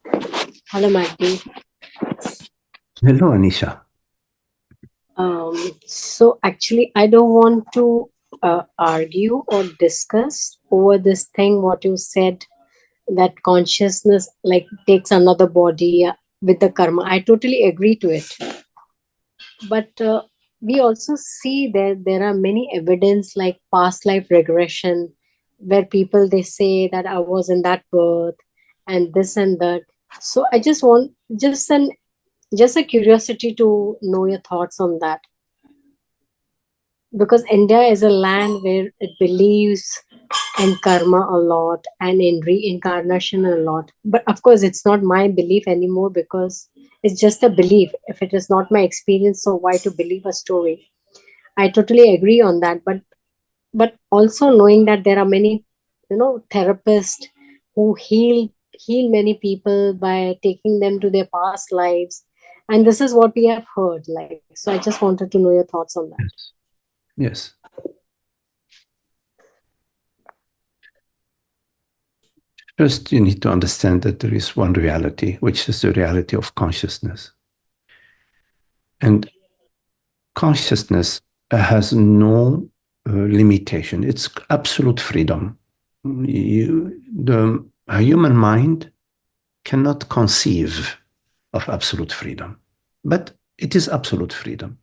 Hello, Magdi. Hello, Anisha. So actually, I don't want to argue or discuss over this thing, what you said, that consciousness like takes another body with the karma. I totally agree to it. But we also see that there are many evidence like past life regression, where people they say that I was in that birth and this and that. So I just want just a curiosity to know your thoughts on that, because India is a land where it believes in karma a lot and in reincarnation a lot. But of course, it's not my belief anymore, because it's just a belief. If it is not my experience, so why to believe a story? I totally agree on that. But also knowing that there are many, therapists who heal many people by taking them to their past lives, and this is what we have heard. Like, so I just wanted to know your thoughts on that. Yes. First, you need to understand that there is one reality, which is the reality of consciousness. And consciousness has no limitation. It's absolute freedom. A human mind cannot conceive of absolute freedom, but it is absolute freedom.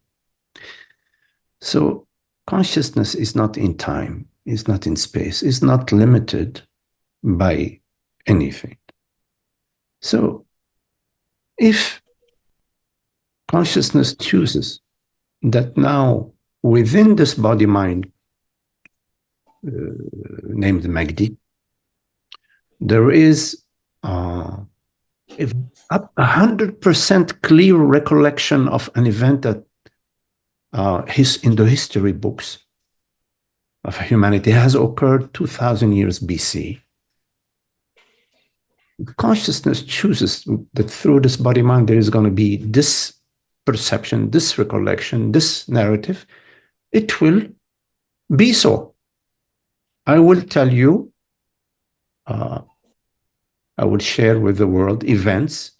So consciousness is not in time, is not in space, is not limited by anything. So if consciousness chooses that now within this body mind named Magdi, there is a 100% clear recollection of an event that in the history books of humanity has occurred 2000 years BC. Consciousness chooses that through this body mind there is going to be this perception, this recollection, this narrative. It will be so. I will tell you, I will share with the world events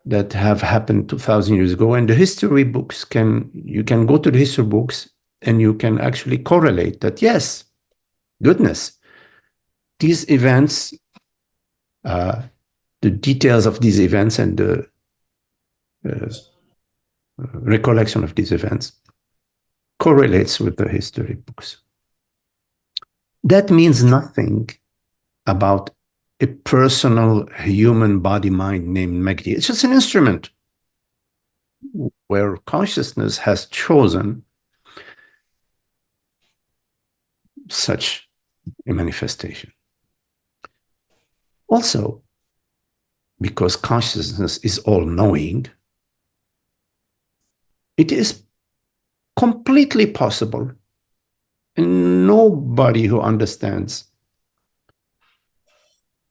that have happened 2000 years ago, and the history books you can go to the history books and you can actually correlate that. Yes, goodness, these events, the details of these events and the recollection of these events correlates with the history books. That means nothing about a personal human body mind named Magdi. It's just an instrument where consciousness has chosen such a manifestation. Also, because consciousness is all-knowing, it is completely possible, and nobody who understands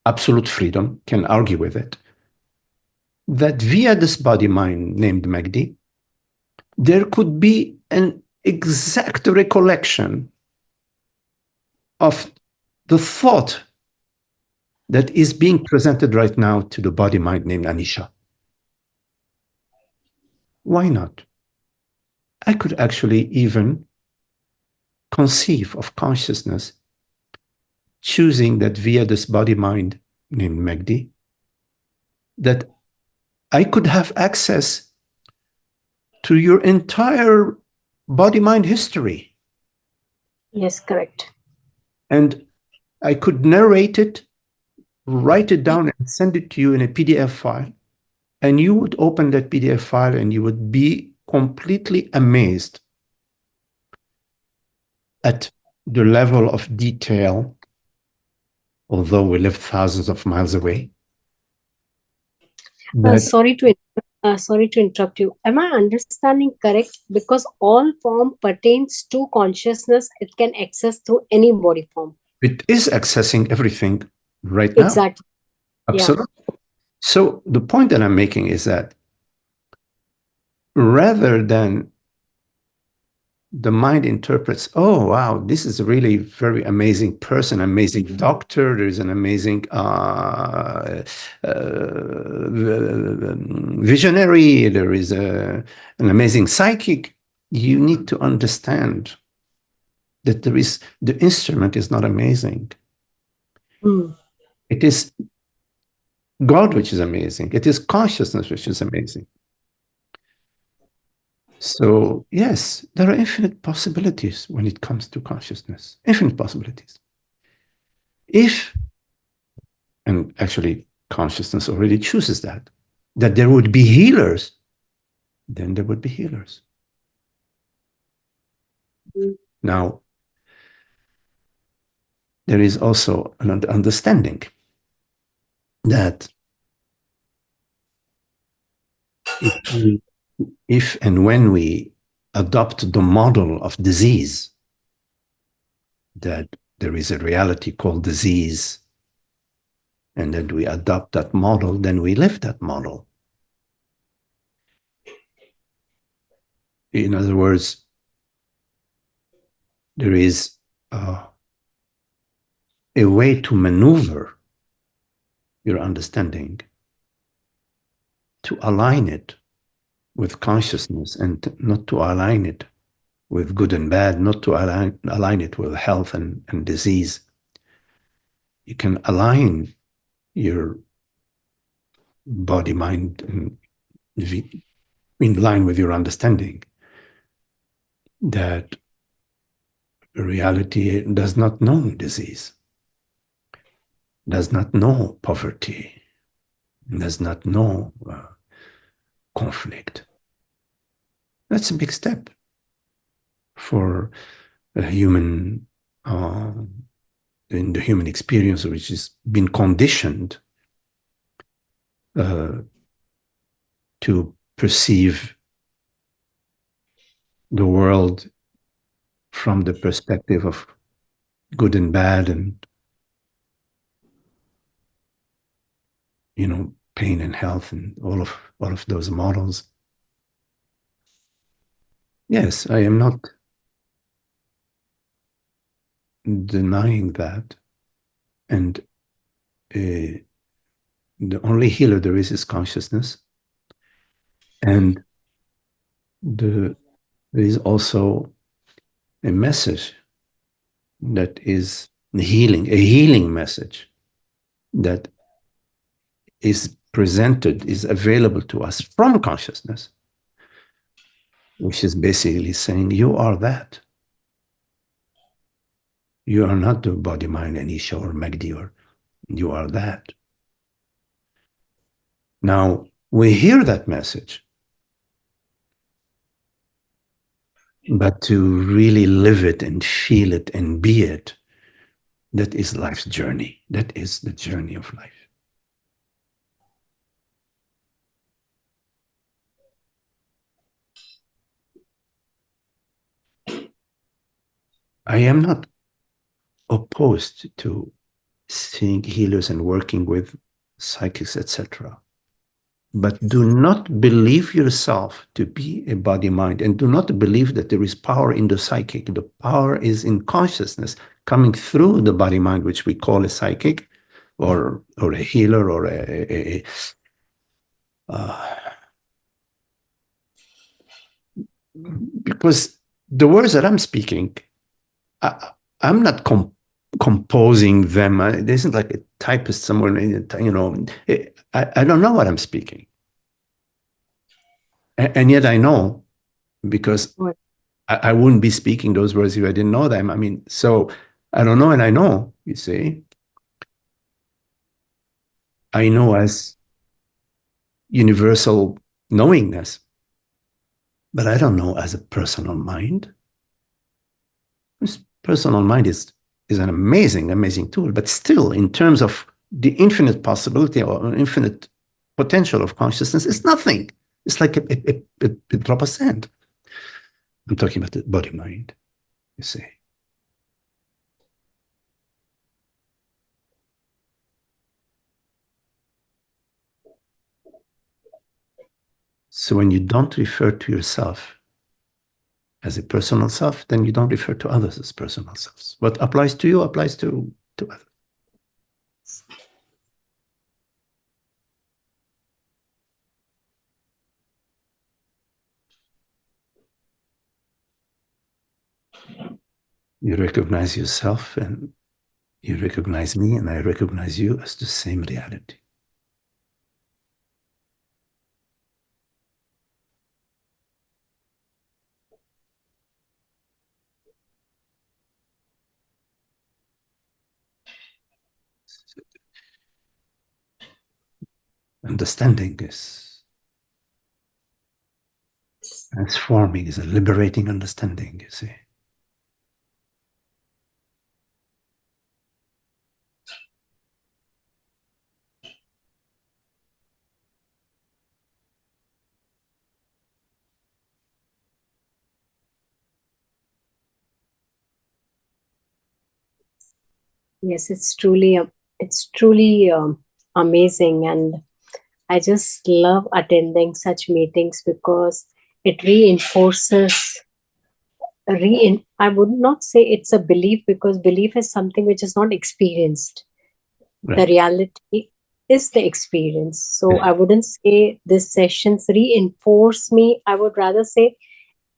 absolute freedom can argue with it, that via this body-mind named Magdi, there could be an exact recollection of the thought that is being presented right now to the body-mind named Anisha. Why not? I could actually even conceive of consciousness choosing that via this body-mind named Magdi, that I could have access to your entire body-mind history. Yes, correct. And I could narrate it, write it down, and send it to you in a PDF file. And you would open that PDF file and you would be completely amazed at the level of detail, although we live thousands of miles away. Sorry to interrupt you. Am I understanding correct? Because all form pertains to consciousness, it can access through any body form. It is accessing everything right now. Exactly. Absolutely. Yeah. So the point that I'm making is that rather than the mind interprets, oh, wow, this is a really very amazing person, amazing doctor, there's an amazing visionary, there is an amazing psychic. You need to understand that the instrument is not amazing. Mm. It is God which is amazing. It is consciousness which is amazing. So, yes, there are infinite possibilities when it comes to consciousness, infinite possibilities. If, and actually consciousness already chooses that there would be healers, then there would be healers. Mm. Now, there is also an understanding that if and when we adopt the model of disease, that there is a reality called disease, and that we adopt that model, then we live that model. In other words, there is a way to maneuver your understanding to align it with consciousness and not to align it with good and bad, not to align it with health and disease. You can align your body, mind, and in line with your understanding that reality does not know disease, does not know poverty, does not know conflict. That's a big step for a human in the human experience, which has been conditioned to perceive the world from the perspective of good and bad and pain and health and all of those models. Yes, I am not denying that, and the only healer there is consciousness, and there is also a message that is a healing message that is presented, is available to us from consciousness, which is basically saying, you are that. You are not the body, mind, and Isha or Magdi, or you are that. Now, we hear that message, but to really live it and feel it and be it, that is life's journey. That is the journey of life. I am not opposed to seeing healers and working with psychics, etc. But do not believe yourself to be a body mind, and do not believe that there is power in the psychic. The power is in consciousness coming through the body mind, which we call a psychic or a healer or because the words that I'm speaking, I'm not composing them. It isn't like a typist somewhere, I don't know what I'm speaking. And yet I know, because Right. I wouldn't be speaking those words if I didn't know them. I mean, so I don't know and I know, you see. I know as universal knowingness, but I don't know as a personal mind. This personal mind is an amazing tool, but still, in terms of the infinite possibility or infinite potential of consciousness, it's nothing. It's like a drop of sand. I'm talking about the body mind, you see. So when you don't refer to yourself as a personal self, then you don't refer to others as personal selves. What applies to you applies to others. You recognize yourself, and you recognize me, and I recognize you as the same reality. Understanding is transforming, is a liberating understanding, you see. Yes, it's truly amazing, and I just love attending such meetings because it reinforces. I would not say it's a belief, because belief is something which is not experienced. The Right. reality is the experience. So Yeah. I wouldn't say these sessions reinforce me. I would rather say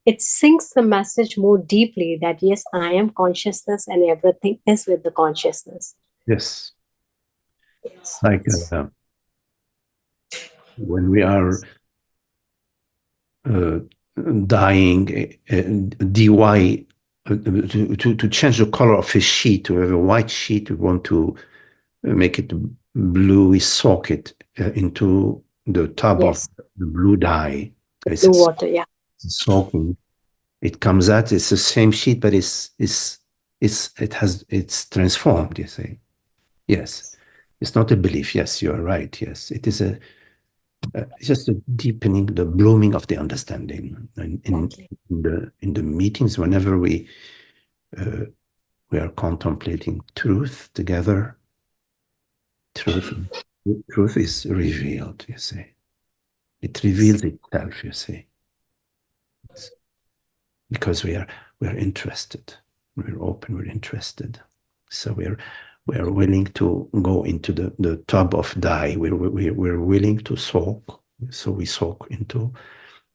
it sinks the message more deeply that yes, I am consciousness and everything is with the consciousness. Yes. Yes, Like when we are dyeing dy to change the color of a sheet, to have a white sheet, we want to make it blue, we soak it into the tub of yes, the blue dye. It's blue water. Yeah, soaking. It comes out, it's the same sheet, but it's transformed, you see. Yes. It's not a belief. Yes, you are right. Yes. It is it's just a deepening, the blooming of the understanding. exactly. In the meetings, whenever we are contemplating truth together, truth truth is revealed, you see. It reveals itself, you see. It's because we're interested. We're open, we're interested. So we're willing to go into the tub of dye. We're willing to soak. So we soak into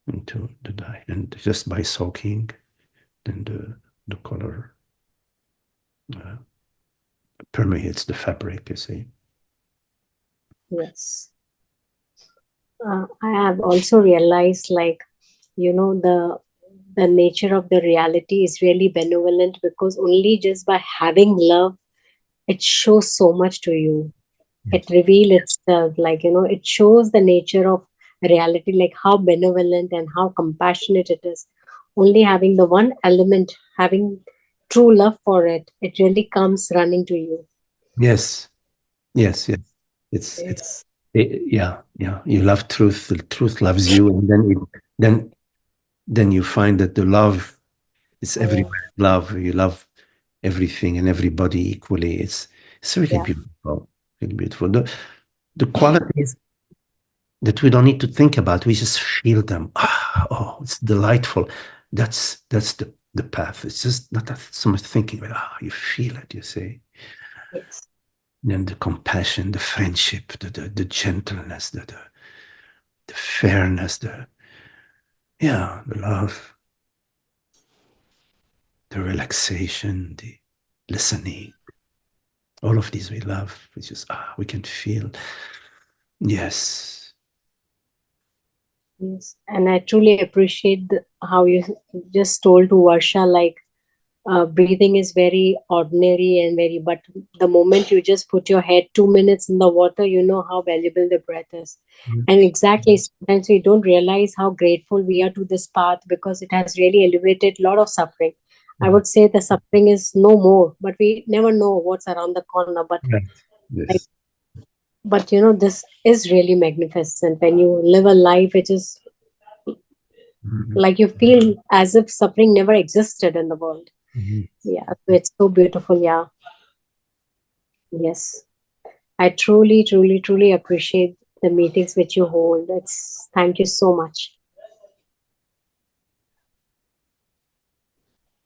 the dye, and just by soaking, then the color permeates the fabric, you see. Yes. I have also realized, like, the nature of the reality is really benevolent, because only just by having love, it shows so much to you. It Yes. reveals itself, like, it shows the nature of reality, like how benevolent and how compassionate it is. Only having the one element, having true love for it, it really comes running to you. Yes, yes, yes. It's Yes. yeah, yeah. You love truth. The truth loves you, and then then you find that the love is everywhere. Love, you love everything and everybody equally. It's really Yeah. beautiful, really beautiful. The qualities that we don't need to think about, we just feel them. Ah, oh, it's delightful. That's the path. It's just not that so much thinking, but you feel it. You see. Yes. Then the compassion, the friendship, the gentleness, the fairness, the love, the relaxation, the listening. All of these we love. We just we can feel. Yes. Yes. And I truly appreciate how you just told to Varsha, like, breathing is very ordinary and very, but the moment you just put your head 2 minutes in the water, you know how valuable the breath is. And exactly, sometimes we don't realize how grateful we are to this path, because it has really elevated a lot of suffering. I Mhm. would say the suffering is no more, but we never know what's around the corner. Right. Like, Yes. but this is really magnificent when you live a life which is Mhm. like you feel as if suffering never existed in the world. Mhm. Yeah, so it's so beautiful. Yeah, yes. I truly, truly, truly appreciate the meetings which you hold. It's Thank you so much.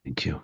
Thank you.